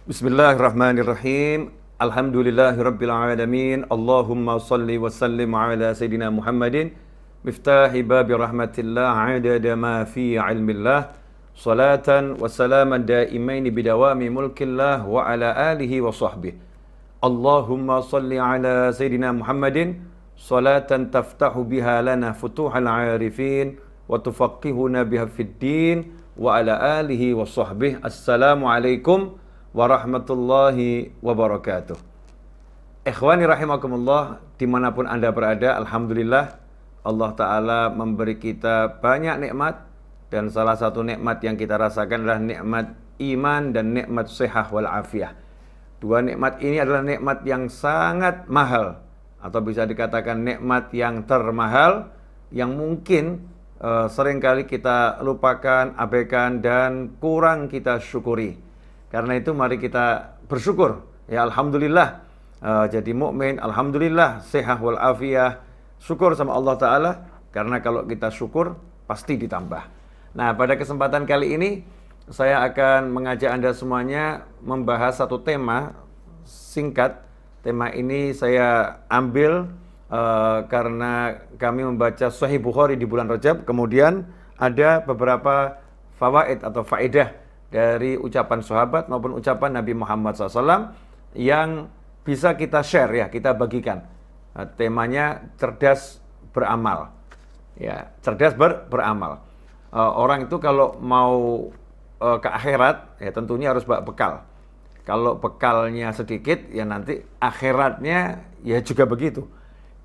Bismillahirrahmanirrahim. Alhamdulillahirabbil alamin. Allahumma shalli wa sallim ala sayidina Muhammadin miftahi babi rahmatillah adada ma fi ilmillah. Salatan wa salaman daimaini bidawami mulkillah wa ala alihi wa sahbihi. Allahumma shalli ala sayidina Muhammadin salatan taftahu biha lana futuhal arifin wa tufaqihuna biha fid din wa ala alihi wa sahbihi. Assalamualaikum warahmatullahi wabarakatuh. Ikhwani rahimakumullah, dimanapun Anda berada, Alhamdulillah Allah Ta'ala memberi kita banyak nikmat. Dan salah satu nikmat yang kita rasakan adalah nikmat iman dan nikmat sihah wal afiyah. Dua nikmat ini adalah nikmat yang sangat mahal, atau bisa dikatakan nikmat yang termahal, yang mungkin seringkali kita lupakan, abaikan, dan kurang kita syukuri. Karena itu mari kita bersyukur. Ya alhamdulillah jadi mukmin, alhamdulillah sehat wal afiyah. Syukur sama Allah Ta'ala, karena kalau kita syukur pasti ditambah. Nah, pada kesempatan kali ini saya akan mengajak Anda semuanya membahas satu tema singkat. Tema ini saya ambil karena kami membaca Sahih Bukhari di bulan Rajab. Kemudian ada beberapa fawaid atau faedah dari ucapan sahabat maupun ucapan Nabi Muhammad SAW yang bisa kita share, ya, kita bagikan. Temanya cerdas beramal. Ya, cerdas beramal. Orang itu kalau mau ke akhirat, ya tentunya harus bawa bekal. Kalau bekalnya sedikit, ya nanti akhiratnya ya juga begitu.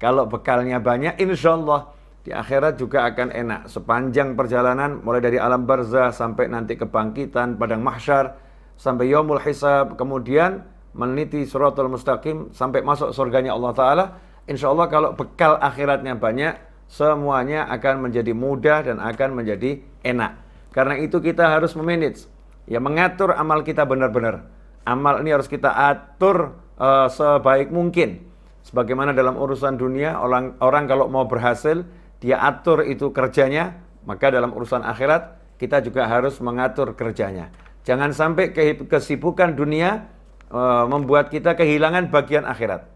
Kalau bekalnya banyak, insya Allah di akhirat juga akan enak. Sepanjang perjalanan, mulai dari alam barzah sampai nanti kebangkitan, padang mahsyar, sampai yaumul hisab, kemudian meniti siratal mustaqim, sampai masuk surganya Allah Ta'ala. Insya Allah kalau bekal akhiratnya banyak, semuanya akan menjadi mudah dan akan menjadi enak. Karena itu kita harus memanage, ya, mengatur amal kita benar-benar. Amal ini harus kita atur sebaik mungkin. Sebagaimana dalam urusan dunia, orang kalau mau berhasil, dia atur itu kerjanya, maka dalam urusan akhirat kita juga harus mengatur kerjanya. Jangan sampai kesibukan dunia membuat kita kehilangan bagian akhirat.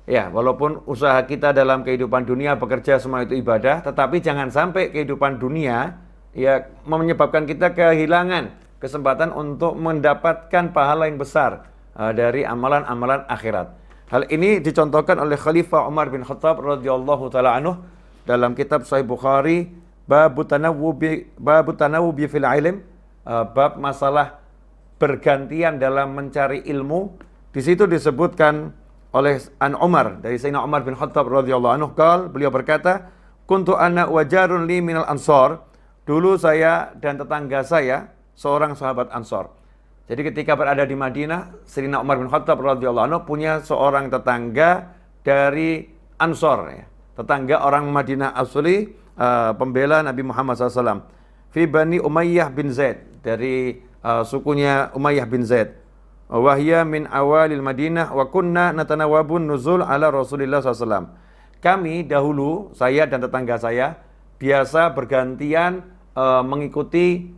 Ya, walaupun usaha kita dalam kehidupan dunia, bekerja, semua itu ibadah, tetapi jangan sampai kehidupan dunia ya menyebabkan kita kehilangan kesempatan untuk mendapatkan pahala yang besar dari amalan-amalan akhirat. Hal ini dicontohkan oleh Khalifah Umar bin Khattab radhiyallahu taala anhu dalam kitab Sahih Bukhari, bab tanawubi fil ilm, bab masalah bergantian dalam mencari ilmu. Di situ disebutkan oleh An Umar, dari Sayyidina Umar bin Khattab radhiyallahu anhu, beliau berkata, kuntu ana wa jarun li minal ansor. Dulu saya dan tetangga saya seorang sahabat Ansor. Jadi ketika berada di Madinah, Sayyidina Umar bin Khattab radhiyallahu anhu punya seorang tetangga dari Ansor, ya. Tetangga orang Madinah asli, pembela Nabi Muhammad SAW. Fi Bani Umayyah bin Zaid, dari sukunya Umayyah bin Zaid. Wahya min awalil Madinah wa kunna natanawabun nuzul ala Rasulillah SAW. Kami dahulu, saya dan tetangga saya, biasa bergantian mengikuti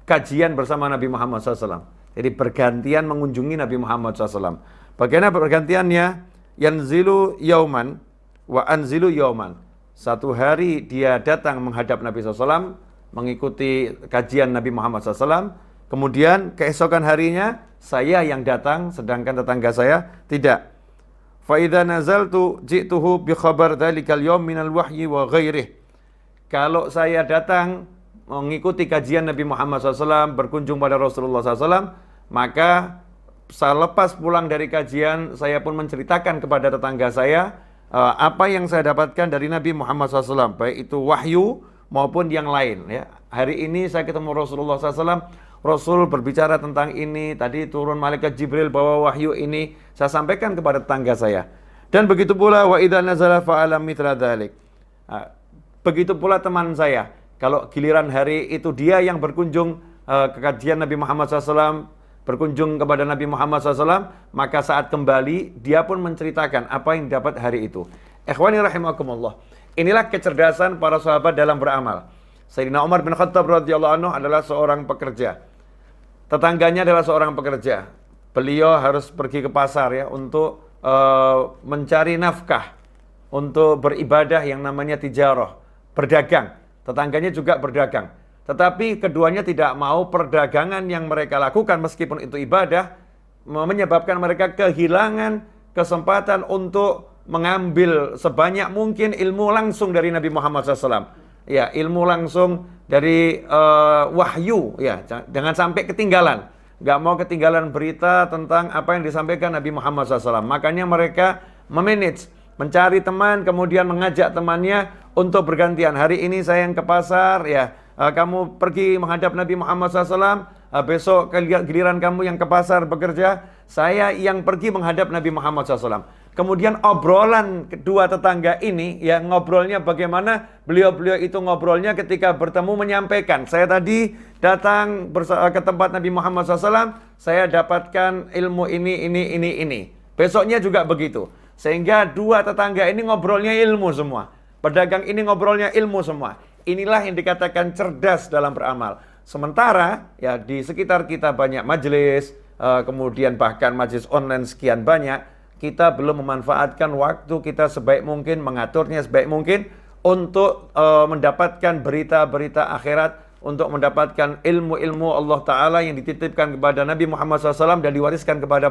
kajian bersama Nabi Muhammad SAW. Jadi bergantian mengunjungi Nabi Muhammad SAW. Bagaimana bergantiannya? Yanzilu yauman wa anzilu yauman. Satu hari dia datang menghadap Nabi SAW, mengikuti kajian Nabi Muhammad SAW. Kemudian keesokan harinya saya yang datang, sedangkan tetangga saya tidak. Fa idza nazaltu ji'tuhu bi khabar dzalikal yaum minal wahyi wa ghairihi. Kalau saya datang mengikuti kajian Nabi Muhammad SAW, berkunjung pada Rasulullah SAW, maka selepas pulang dari kajian, saya pun menceritakan kepada tetangga saya apa yang saya dapatkan dari Nabi Muhammad SAW, baik itu wahyu maupun yang lain. Ya. Hari ini saya ketemu Rasulullah SAW, Rasul berbicara tentang ini, tadi turun malaikat Jibril bawa wahyu ini, saya sampaikan kepada tetangga saya. Dan begitu pula wa idza nazala fa'ala mithla dzalik. Begitu pula teman saya, kalau giliran hari itu dia yang berkunjung ke kajian Nabi Muhammad SAW, berkunjung kepada Nabi Muhammad SAW, maka saat kembali dia pun menceritakan apa yang dapat hari itu. Ikhwani rahimakumullah. Inilah kecerdasan para sahabat dalam beramal. Sayyidina Umar bin Khattab radhiyallahu anhu adalah seorang pekerja. Tetangganya adalah seorang pekerja. beliau harus pergi ke pasar ya untuk mencari nafkah, untuk beribadah yang namanya tijarah, berdagang. Tetangganya juga berdagang. Tetapi keduanya tidak mau perdagangan yang mereka lakukan meskipun itu ibadah, menyebabkan mereka kehilangan kesempatan untuk mengambil sebanyak mungkin ilmu langsung dari Nabi Muhammad SAW. Ya, ilmu langsung dari wahyu, ya, jangan sampai ketinggalan. Nggak mau ketinggalan berita tentang apa yang disampaikan Nabi Muhammad SAW. Makanya mereka memanage, mencari teman, kemudian mengajak temannya untuk bergantian. Hari ini saya yang ke pasar, ya, kamu pergi menghadap Nabi Muhammad SAW, besok giliran kamu yang ke pasar bekerja, saya yang pergi menghadap Nabi Muhammad SAW. Kemudian obrolan kedua tetangga ini, ya, ngobrolnya bagaimana beliau-beliau itu ngobrolnya ketika bertemu menyampaikan, saya tadi datang ke tempat Nabi Muhammad SAW, saya dapatkan ilmu ini. Besoknya juga begitu. Sehingga dua tetangga ini ngobrolnya ilmu semua. Pedagang ini ngobrolnya ilmu semua. Inilah yang dikatakan cerdas dalam beramal. Sementara ya di sekitar kita banyak majelis, kemudian bahkan majelis online sekian banyak, kita belum memanfaatkan waktu kita sebaik mungkin, mengaturnya sebaik mungkin untuk mendapatkan berita-berita akhirat, untuk mendapatkan ilmu-ilmu Allah Ta'ala yang dititipkan kepada Nabi Muhammad SAW dan diwariskan kepada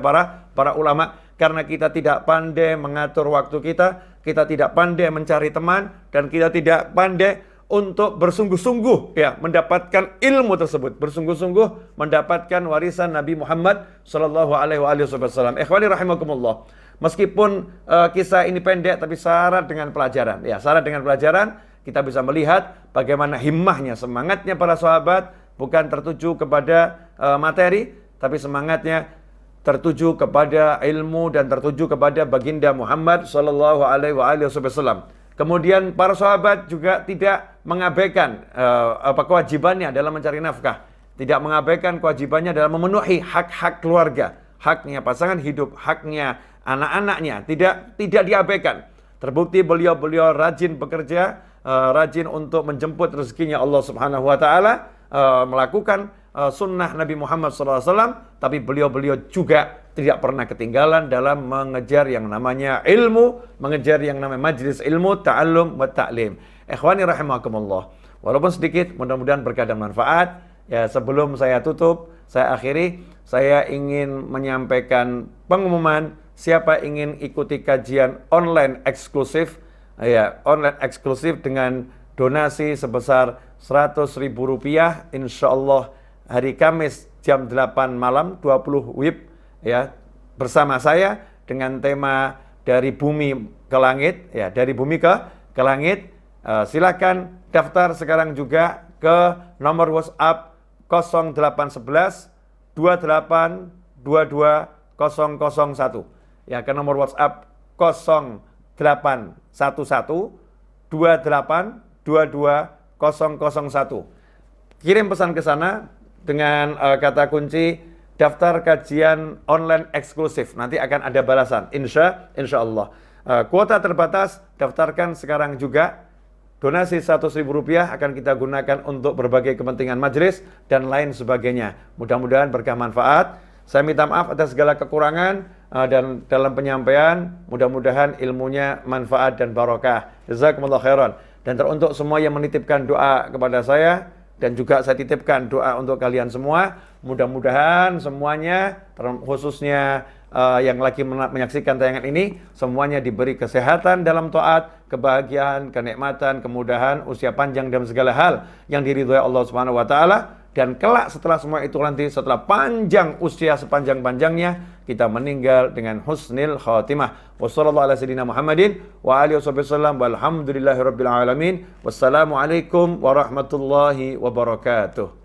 para ulama. Karena kita tidak pandai mengatur waktu kita tidak pandai mencari teman, dan kita tidak pandai untuk bersungguh-sungguh ya mendapatkan ilmu tersebut, bersungguh-sungguh mendapatkan warisan Nabi Muhammad sallallahu alaihi wasallam. Ikhwani rahimakumullah. Meskipun kisah ini pendek tapi syarat dengan pelajaran. Ya, syarat dengan pelajaran kita bisa melihat bagaimana himmahnya, semangatnya para sahabat bukan tertuju kepada materi, tapi semangatnya tertuju kepada ilmu dan tertuju kepada baginda Muhammad sallallahu alaihi wasallam. Kemudian para sahabat juga tidak mengabaikan kewajibannya dalam mencari nafkah, tidak mengabaikan kewajibannya dalam memenuhi hak-hak keluarga, haknya pasangan hidup, haknya anak-anaknya, tidak diabaikan. Terbukti beliau-beliau rajin bekerja, rajin untuk menjemput rezekinya Allah Subhanahu wa taala, melakukan sunnah Nabi Muhammad SAW, tapi beliau-beliau juga tidak pernah ketinggalan dalam mengejar yang namanya ilmu, mengejar yang namanya majlis ilmu, ta'allum wa ta'lim. Ikhwani rahimakumullah. Walaupun sedikit, mudah-mudahan berkah dan manfaat. Ya, sebelum saya tutup, saya akhiri, saya ingin menyampaikan pengumuman siapa ingin ikuti kajian online eksklusif, ya, online eksklusif dengan donasi sebesar Rp100.000, insyaallah hari Kamis jam 8 malam 20 WIB ya, bersama saya dengan tema dari bumi ke langit, ya, dari bumi ke langit. Silakan daftar sekarang juga ke nomor WhatsApp 0811 28 22 001. Ya, ke nomor WhatsApp 0811 28 22 001. Kirim pesan ke sana dengan kata kunci daftar kajian online eksklusif. Nanti akan ada balasan, insya Allah. Kuota terbatas, daftarkan sekarang juga. Donasi Rp100.000 akan kita gunakan untuk berbagai kepentingan majelis dan lain sebagainya. Mudah-mudahan berkah manfaat. Saya minta maaf atas segala kekurangan dan dalam penyampaian, mudah-mudahan ilmunya manfaat dan barokah. Jazakumullah khairan. Dan teruntuk semua yang menitipkan doa kepada saya, dan juga saya titipkan doa untuk kalian semua. Mudah-mudahan semuanya, khususnya yang lagi menyaksikan tayangan ini, semuanya diberi kesehatan dalam taat, kebahagiaan, kenikmatan, kemudahan, usia panjang dan segala hal yang diridhoi Allah Subhanahu wa taala. Dan kelak setelah semua itu nanti, setelah panjang usia sepanjang-panjangnya, kita meninggal dengan husnil khatimah. Wassallallahu ala sayyidina Muhammadin wa alihi wasallam walhamdulillahi rabbil alamin. Wassalamualaikum warahmatullahi wabarakatuh.